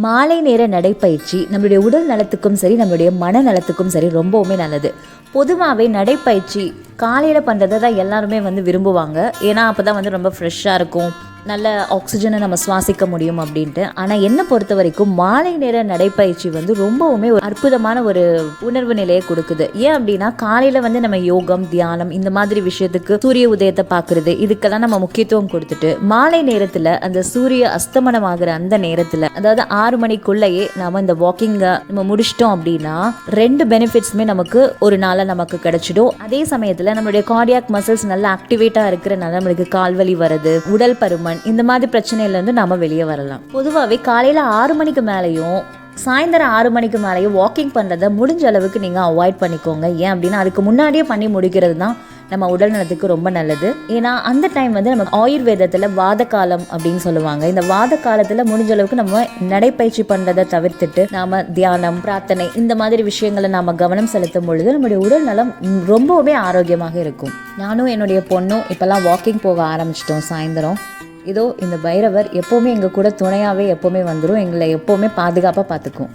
மாலை நேர நடைப்பயிற்சி நம்மளுடைய உடல் நலத்துக்கும் சரி, நம்மளுடைய மன நலத்துக்கும் சரி ரொம்பவுமே நல்லது. பொதுவாகவே நடைப்பயிற்சி காலையில் பண்ணுறதை தான் எல்லாருமே விரும்புவாங்க. ஏன்னா அப்போ தான் ரொம்ப ஃப்ரெஷ்ஷாக இருக்கும், நல்ல ஆக்சிஜனை நம்ம சுவாசிக்க முடியும் அப்படின்ட்டு. ஆனால் என்னை பொறுத்த வரைக்கும் மாலை நேர நடைப்பயிற்சி ரொம்பவுமே ஒரு அற்புதமான ஒரு உணர்வு நிலையை கொடுக்குது. ஏன் அப்படின்னா காலையில் நம்ம யோகம், தியானம் இந்த மாதிரி விஷயத்துக்கு, சூரிய உதயத்தை பார்க்குறது, இதுக்கெல்லாம் நம்ம முக்கியத்துவம் கொடுத்துட்டு மாலை நேரத்தில் அந்த சூரிய அஸ்தமனம் ஆகிற அந்த நேரத்தில், அதாவது 6 மணிக்குள்ளேயே நாம் இந்த வாக்கிங்கை நம்ம முடிச்சிட்டோம் அப்படின்னா 2 பெனிஃபிட்ஸுமே நமக்கு ஒரு நாளில் நமக்கு கிடைச்சிடும். அதே சமயத்தில் நம்மளுடைய கார்டியாக் மசில்ஸ் நல்லா ஆக்டிவேட்டாக இருக்கிறனால நம்மளுக்கு கால்வலி வருது, உடல் பருமன், இந்த மாதிரி பிரச்சனையிலேருந்து நாம வெளியே வரலாம். பொதுவாகவே காலையில் 6 மணிக்கு மேலேயும் சாயந்தரம் 6 மணிக்கு மேலேயும் வாக்கிங் பண்ணுறதை முடிஞ்ச அளவுக்கு நீங்கள் அவாய்ட் பண்ணிக்கோங்க. ஏன் அப்படின்னா அதுக்கு முன்னாடியே பண்ணி முடிக்கிறது தான் நம்ம உடல் நலத்துக்கு ரொம்ப நல்லது. ஏன்னா அந்த டைம் நம்ம ஆயுர்வேதத்தில் வாத காலம் அப்படின்னு சொல்லுவாங்க. இந்த வாத காலத்தில் முடிஞ்ச அளவுக்கு நம்ம நடைப்பயிற்சி பண்ணுறதை தவிர்த்துட்டு நாம் தியானம், பிரார்த்தனை இந்த மாதிரி விஷயங்களை நாம் கவனம் செலுத்தும் பொழுது நம்முடைய உடல் நலம் ரொம்பவுமே ஆரோக்கியமாக இருக்கும். நானும் என்னுடைய பொண்ணும் இப்போல்லாம் வாக்கிங் போக ஆரம்பிச்சிட்டோம். சாயந்தரம் இதோ இந்த பைரவர் எப்போவுமே எங்கள் கூட துணையாகவே எப்போவுமே வந்துடும், எங்களை எப்போவுமே பாதுகாப்பாக பார்த்துக்கும்.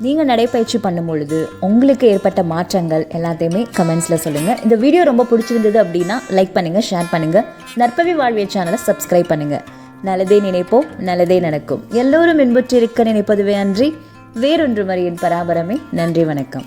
நீங்கள் நடைப்பயிற்சி பண்ணும் பொழுது உங்களுக்கு ஏற்பட்ட மாற்றங்கள் எல்லாத்தையுமே கமெண்ட்ஸில் சொல்லுங்கள். இந்த வீடியோ ரொம்ப பிடிச்சிருந்தது அப்படின்னா லைக் பண்ணுங்கள், ஷேர் பண்ணுங்கள், நற்பவி வாழ்வியல் சேனலை சப்ஸ்கிரைப் பண்ணுங்கள். நல்லதே நினைப்போம், நல்லதே நடக்கும். எல்லோரும் இன்புற்றிருக்க நினைப்பதுவே அன்றி வேறொன்று மறியின் பராபரமே. நன்றி, வணக்கம்.